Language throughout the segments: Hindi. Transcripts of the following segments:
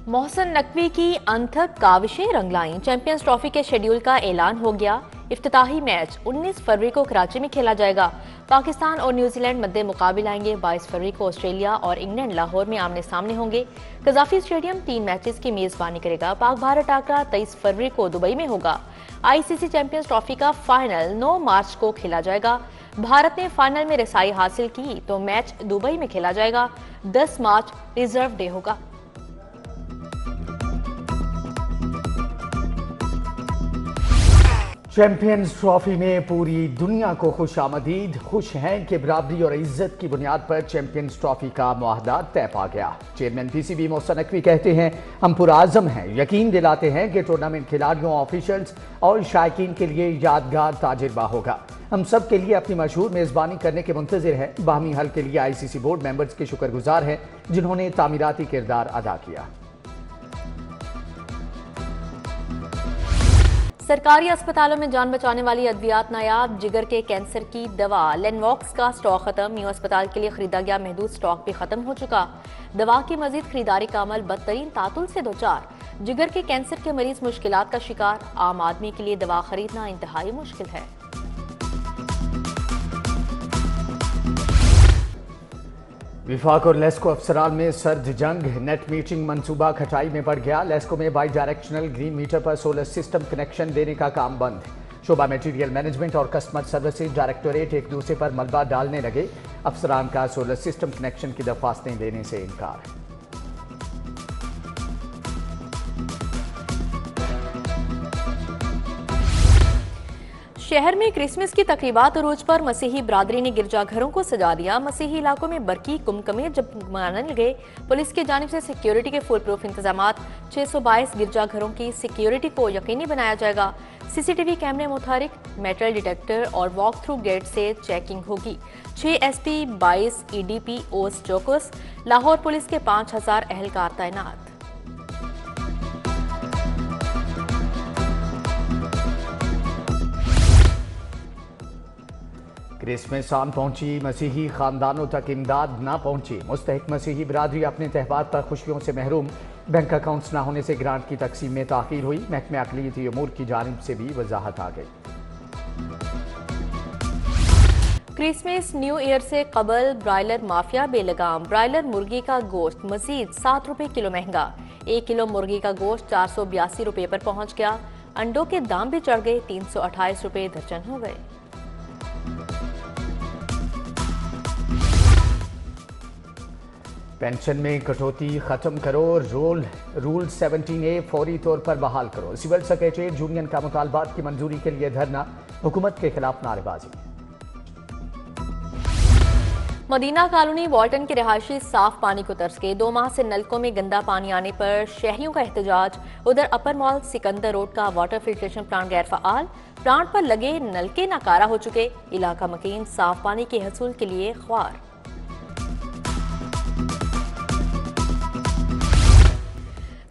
मोहसिन नकवी की अनथक काविशें रंग लाईं। चैंपियंस ट्रॉफी के शेड्यूल का ऐलान हो गया। इफ्तिताही मैच 19 फरवरी को कराची में खेला जाएगा। पाकिस्तान और न्यूजीलैंड मध्य मुकाबले आएंगे। 22 फरवरी को ऑस्ट्रेलिया और इंग्लैंड लाहौर में आमने सामने होंगे। कजाफी स्टेडियम 3 मैचेस की मेजबानी करेगा। पाक भारत टाकरा 23 फरवरी को दुबई में होगा। आईसीसी चैंपियंस ट्रॉफी का फाइनल 9 मार्च को खेला जाएगा। भारत ने फाइनल में रसाई हासिल की तो मैच दुबई में खेला जाएगा। 10 मार्च रिजर्व डे होगा। चैंपियंस ट्रॉफी में पूरी दुनिया को खुश आमदीद। खुश हैं कि बराबरी और इज्जत की बुनियाद पर चैंपियंस ट्रॉफी का मुआहदा तय पा गया। चेयरमैन पीसीबी मोहसिन नकवी कहते हैं, हम पुरआज़म हैं, यकीन दिलाते हैं कि टूर्नामेंट खिलाड़ियों, ऑफिशियल्स और शायकीन के लिए यादगार ताजुर्बा होगा। हम सब के लिए अपनी मशहूर मेज़बानी करने के मुंतज़िर हैं। बाहमी हल के लिए आईसीसी बोर्ड मेंबर्स के शुक्रगुजार हैं जिन्होंने तामीराती किरदार अदा किया। सरकारी अस्पतालों में जान बचाने वाली अद्वियात नायाब। जिगर के कैंसर की दवा लेनवॉक्स का स्टॉक खत्म। न्यू अस्पताल के लिए खरीदा गया महदूद स्टॉक भी खत्म हो चुका। दवा की मजीद खरीदारी का अमल बदतरीन तातुल से दो चार। जिगर के कैंसर के मरीज मुश्किलात का शिकार। आम आदमी के लिए दवा खरीदना इंतहाई मुश्किल है। विफाक और लेस्को अफसरान में सर्द जंग। नेट मीटिंग मंसूबा खटाई में बढ़ गया। लेस्को में बाई डायरेक्शनल ग्रीन मीटर पर सोलर सिस्टम कनेक्शन देने का काम बंद। शोबा मटेरियल मैनेजमेंट और कस्टमर सर्विसेज डायरेक्टोरेट एक दूसरे पर मलबा डालने लगे। अफसरान का सोलर सिस्टम कनेक्शन की दरख्वास्तें देने से इनकार। शहर में क्रिसमस की तकरीबात अरूज पर मसीही बरादरी ने गिरजाघरों को सजा दिया। मसीही इलाकों में बरकी कुमकमे जब मनाने लगे। पुलिस की जानिब से सिक्योरिटी के फुल प्रूफ इंतजामात। 622 गिरजाघरों की सिक्योरिटी को यकीनी बनाया जाएगा। सीसीटीवी कैमरे मुतारिक, मेटल डिटेक्टर और वॉक थ्रू गेट से चेकिंग होगी। 6 एसपी, 22 ईडीपी ओस चौकस। लाहौर पुलिस के 5000 एहलकार तैनात। क्रिसमस आन पहुंची, मसीही खानदानों तक इमदाद ना पहुंची। मुस्तहिक मसीही बिरादरी अपने त्यौहार पर खुशियों से महरूम। बैंक अकाउंट्स ना होने से ग्रांट की तकसीम में ताखीर हुई। महकमे अक़लियती उमूर की जानिब से भी वजाहत आ गई। क्रिसमस न्यू ईयर से कबल ब्रायलर माफिया बेलगाम। ब्रायलर मुर्गी का गोश्त मजीद 7 रुपए किलो महंगा। 1 किलो मुर्गी का गोश्त 482 रुपए पर पहुंच गया। अंडों के दाम भी चढ़ गए, 328 रुपए दर्जन हो गए। पेंशन में कटौती खत्म करो। रूल 17A फौरी तौर पर बहाल करो। सिविल सेक्रेटरीट यूनियन का मुतालबात की मंजूरी के लिए धरना। हुकूमत के खिलाफ नारेबाजी। मदीना कॉलोनी वाल्टन के रिहायशी साफ पानी को तरस के 2 माह से नलकों में गंदा पानी आने पर शहरियों का एहतजाज। उधर अपर मॉल सिकंदर रोड का वाटर फिल्ट्रेशन प्लांट गैर फ़आल। प्लांट पर लगे नलके नाकारा हो चुके। इलाका मकीन साफ पानी के हसूल के लिए ख्वार।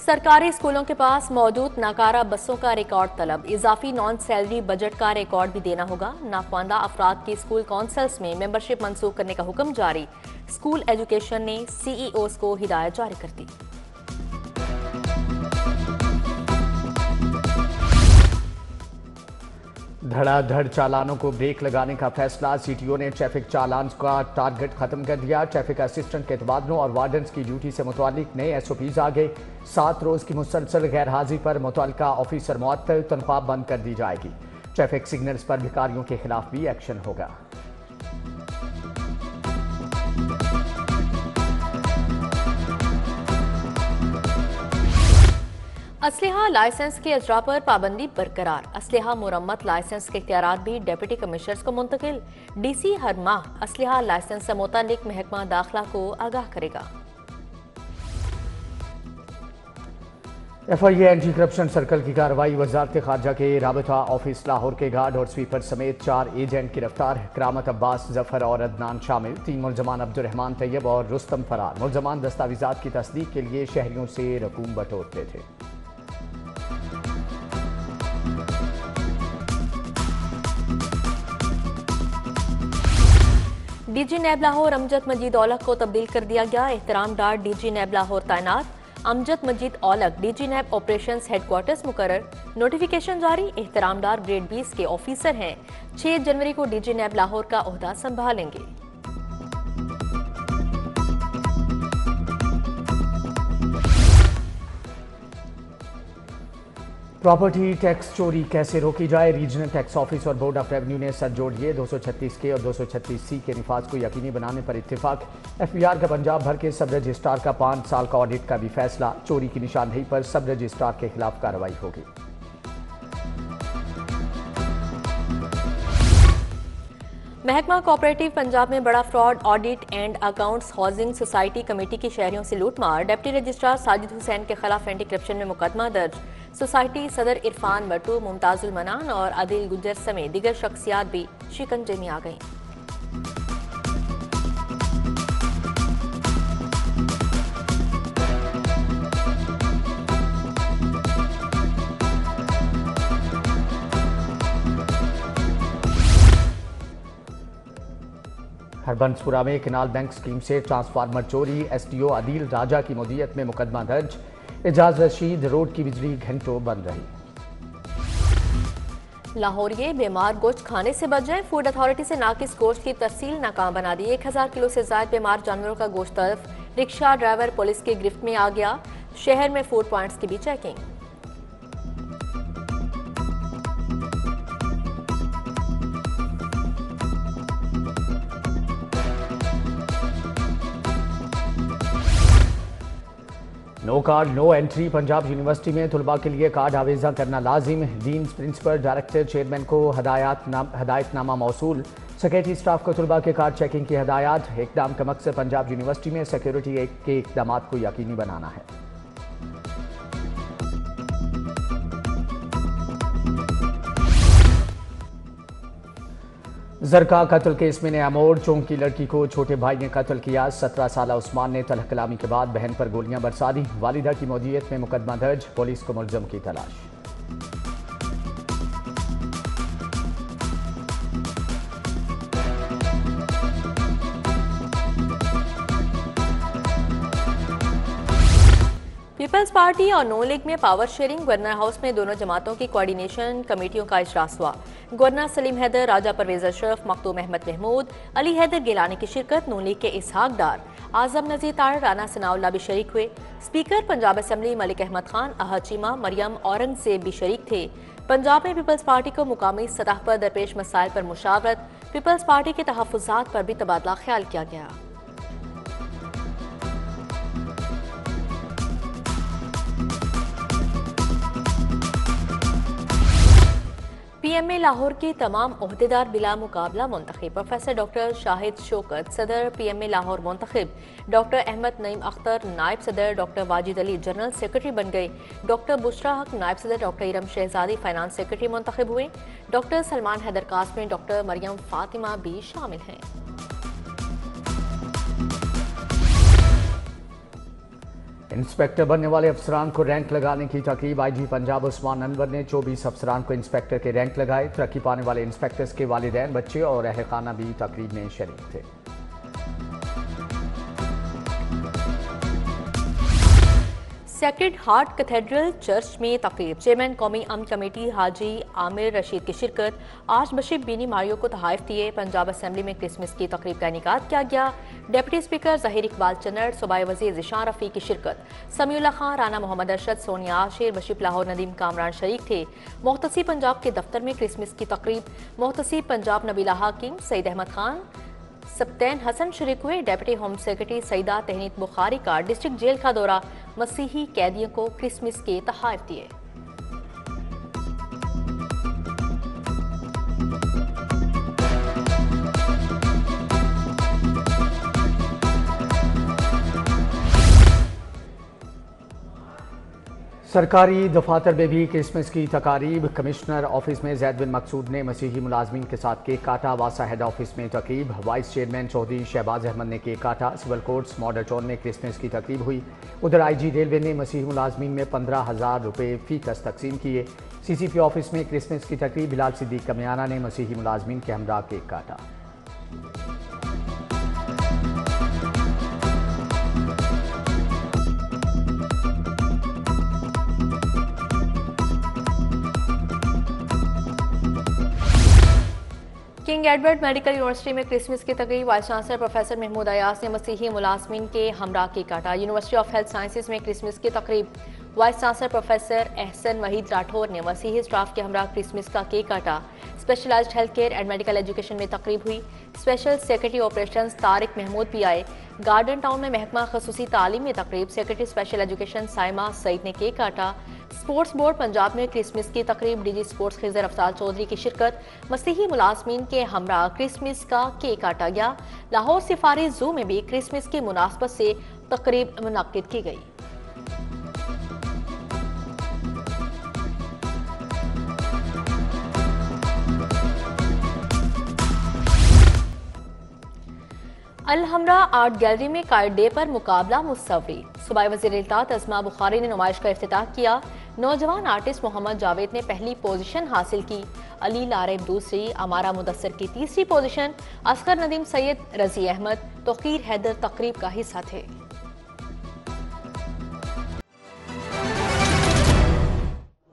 सरकारी स्कूलों के पास मौजूद नाकारा बसों का रिकॉर्ड तलब। इजाफी नॉन सैलरी बजट का रिकॉर्ड भी देना होगा। नाख्वानदा अफराद की स्कूल काउंसिल्स में मेंबरशिप मंसूख करने का हुक्म जारी। स्कूल एजुकेशन ने सीईओज को हिदायत जारी कर दी। धड़ाधड़ चालानों को ब्रेक लगाने का फैसला। सीटीओ ने ट्रैफिक चालान का टारगेट खत्म कर दिया। ट्रैफिक असिस्टेंट के तबादलों और वार्डन्स की ड्यूटी से मुतालिक नए एसओपीज आ गए। 7 रोज की मुसलसल गैर हाजिरी पर मुतल्लिका ऑफिसर मुअत्तल, तनख्वाह बंद कर दी जाएगी। ट्रैफिक सिग्नल्स पर भिखारियों के खिलाफ भी एक्शन होगा। असलहा लाइसेंस के अजरा पर पाबंदी बरकरार। असलहा मुरम्मत लाइसेंस के इख्तियारात भी डिप्टी कमिश्नर्स को मुंतकिल। डीसी हर माह असलहा लाइसेंस से मुतालिक महकमा दाखिला को आगाह करेगा। FIA एंटी करप्शन सर्कल की कार्रवाई। वजारत खारजा के राबता ऑफिस लाहौर के गार्ड और स्वीपर समेत 4 एजेंट गिरफ्तार। करामत अब्बास, जफर और अदनान शामिल। 3 मुलजमान अब्दुर्रहमान तैयब और रुस्तम फरार। मुलजमान दस्तावेजात की तस्दीक के लिए शहरियों से रकूम बटोरते थे। डीजी नैब लाहौर अमजद मजीद औलख को तब्दील कर दिया गया। एहतराम डार डीजी नैब लाहौर तैनात। अमजद मजीद औलक डीजी नैब ऑपरेशंस हेडक्वार्टर्स मुकर्रर। नोटिफिकेशन जारी। एहतरामदार ग्रेड 20 के ऑफिसर हैं। 6 जनवरी को डीजी नैब लाहौर का ओहदा संभालेंगे। प्रॉपर्टी टैक्स चोरी कैसे रोकी जाए, रीजनल टैक्स ऑफिस और बोर्ड ऑफ रेवेन्यू ने सर जोड़ दिए। 236 के और 236 सी के निफाज को यकीनी बनाने पर इत्तेफाक। एफबीआर का पंजाब भर के सब रजिस्ट्रार का 5 साल का ऑडिट का भी फैसला। चोरी की निशानदेही पर सब रजिस्ट्रार के खिलाफ कार्रवाई होगी। महकमा कोऑपरेटिव पंजाब में बड़ा fraud. Audit and accounts housing society committee के शहरियों से लूटमार। डिप्टी रजिस्ट्रार साजिद हुसैन के खिलाफ एंटी करप्शन में मुकदमा दर्ज। सोसाइटी सदर इरफान बट्टू, मुमताजुल मनान और आदिल गुज्जर समेत दीगर शख्सियात भी शिकंजे में आ गईं। हरबंसपुरा में किनाल बैंक स्कीम से ट्रांसफार्मर चोरी। एसडीओ आदिल राजा की मुदीयत में मुकदमा दर्ज। एजाज रशीद रोड की बिजली घंटों बंद रही। लाहौरिये बीमार गोश्त खाने से बच जाए। फूड अथॉरिटी से नाकिस गोश्त की तरसील नाकाम बना दी। 1000 किलो से ज्यादा बीमार जानवरों का गोश्त तल्फ। रिक्शा ड्राइवर पुलिस की गिरफ्त में आ गया। शहर में फूड पॉइंट्स की भी checking. No card no entry. Punjab university में तुलबा के लिए कार्ड आवेजा करना लाजिम। डीन, प्रिंसिपल, डायरेक्टर, चेयरमैन को हदायतनामा मौसूल। सेक्रेटरी स्टाफ को तुलबा के कार्ड चेकिंग की हदायत। इकदाम का मकसद पंजाब यूनिवर्सिटी में सिक्योरिटी के इकदाम को यकीनी बनाना है। जरका कत्ल केस में नया मोड़। चौंक की लड़की को छोटे भाई ने कत्ल किया। 17 साल उस्मान ने तलह कलामी के बाद बहन पर गोलियां बरसा दी। वालिदा की मौजूदियत में मुकदमा दर्ज। पुलिस को मुलजम की तलाश। पीपल्स पार्टी और नून लीग में पावर शेयरिंग। गवर्नर हाउस में दोनों जमातों की कोऑर्डिनेशन कमेटियों का इजलास हुआ। गवर्नर सलीम हैदर, राजा परवेज अशरफ, मखदूम अहमद महमूद, अली हैदर गिलानी की शिरकत। नून लीग के इसहाक डार, आजम नजीर तार, राना सनाउल्ला भी शरीक हुए। स्पीकर पंजाब असम्बली मलिक अहमद खान, अहद चीमा, मरियम औरंगजेब भी शरीक थे। पंजाब में पीपल्स पार्टी को मुकामी सतह पर दरपेश मसाइल पर मुशावरत। पीपल्स पार्टी के तहफ़्फ़ुज़ात पर भी तबादला ख्याल किया गया। पीएमए लाहौर के तमाम ओहदेदार बिला मुकाबला मुंतखब। प्रोफेसर डॉक्टर शाहिद शौकत सदर पीएमए लाहौर मुंतखब। डॉक्टर अहमद नईम अख्तर नायब सदर। Doctor Wajid Ali general secretary बन गए। डॉक्टर बुशरा हक नायब सदर। डॉक्टर इरम शहजादी फाइनेंस सेक्रेटरी मुंतखब हुए। डॉक्टर सलमान हैदर कासमी, डॉक्टर मरियम फातिमा भी शामिल हैं। इंस्पेक्टर बनने वाले अफसरान को रैंक लगाने की तकरीब। आईजी पंजाब उस्मान अनवर ने 24 अफसरान को इंस्पेक्टर के रैंक लगाए। तरक्की पाने वाले इंस्पेक्टर्स के वालिदैन, बच्चे और अहल खाना भी तकरीब में शरीक थे। सेक्रेड हार्ट कैथेड्रल चर्च में तकरीब। चेयरमैन कौमी अमन कमेटी हाजी आमिर रशीद की शिरकत। आर्च बिशप बीनी मारियो को तोहफ़े दिए। पंजाब असम्बली में क्रिसमस की तकरीब का इनेकाद किया गया। डिप्टी स्पीकर ज़हीर इकबाल चन्नड़, सूबाई वज़ीर ज़िशान रफ़ी की शिरकत। समीउल्लाह खान, राना मोहम्मद अरशद, सोनिया आशिर, बशिप लाहौर नदीम कामरान शरीक थे। मुख्तसिब पंजाब के दफ्तर में क्रिसमस की तकरीब। मुख्तसिब पंजाब नबीला हाकिम, सईद अहमद खान, सप्तैन हसन शरीक हुए। Deputy home secretary Syeda Tahneet Bukhari का डिस्ट्रिक्ट जेल का दौरा। मसीही कैदियों को क्रिसमस के तोहफ़े दिए। सरकारी दफातर में भी क्रिसमस की तकारीब। कमिश्नर ऑफिस में जैद बिन मकसूद ने मसीही मुलाजमीन के साथ केक काटा। वासा हेड ऑफिस में तकरीब। वाइस चेयरमैन चौधरी शहबाज अहमद ने केक काटा। सिविल कोर्ट्स मॉडल टाउन में क्रिसमस की तकरीब हुई। उधर आईजी रेलवे ने मसीही मुलाजमीन में 15,000 रुपये फी कस तकसीम किए। सीसीपी ऑफिस में क्रिसमस की तकरीब। बिलाल सिद्दीक कमियाना ने मसीही मुलाजमीन के हमरा केक काटा। किंग एडवर्ड मेडिकल यूनिवर्सिटी में क्रिसमस की तकरीब। Vice chancellor professor Mahmood Ayaz ने मसीही मुलाजमीन के हमरा केक काटा। यूनिवर्सिटी ऑफ हेल्थ साइंसेज में क्रिसमस की तकरीब। Vice chancellor professor Ahsan Waheed Rathore ने मसीही स्टाफ के हमरा क्रिसमस का केक काटा। Specialised health care and medical education में तकरीब हुई। Special secretary operations Tariq Mahmood पीआई। गार्डन टाउन में महकमा खसूसी तालीम में तकरीब। Secretary special education Saima Saeed ने केक काटा। स्पोर्ट्स बोर्ड पंजाब में क्रिसमस की तकरीब। डीजी स्पोर्ट्स खिजर अफसार चौधरी की शिरकत। मसीही मुलाजमीन के हमरा क्रिसमस का केक काटा गया। लाहौर सिफारी जू में भी क्रिसमस की मुनासबत से तकरीब मुनक्किद की गई। अल हमरा आर्ट गैलरी में काइट डे पर मुकाबला मुसव्वरी। सूबाई वज़ीर इत्तलात अज़मा बुखारी ने नुमाइश का इफ्तिताह किया। नौजवान आर्टिस्ट मोहम्मद जावेद ने पहली पोजीशन हासिल की। अली लारेब दूसरी, अमारा मुदस्सर की तीसरी पोजीशन। असगर नदीम सैयद, रजी अहमद, तौकीर हैदर तकरीब का हिस्सा थे।